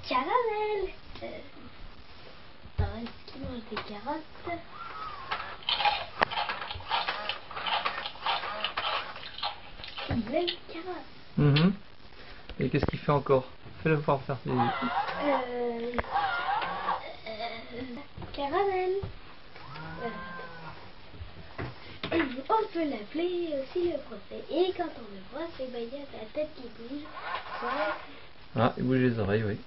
Caramel. Alors, est-ce qu'il mange des carottes? Il aime les carottes. Et qu'est-ce qu'il fait encore? Fais-le voir faire des... Caramel. On peut l'appeler aussi le procès. Et quand on le brosse, il y a sa tête qui bouge. Ouais. Ah, il bouge les oreilles, oui.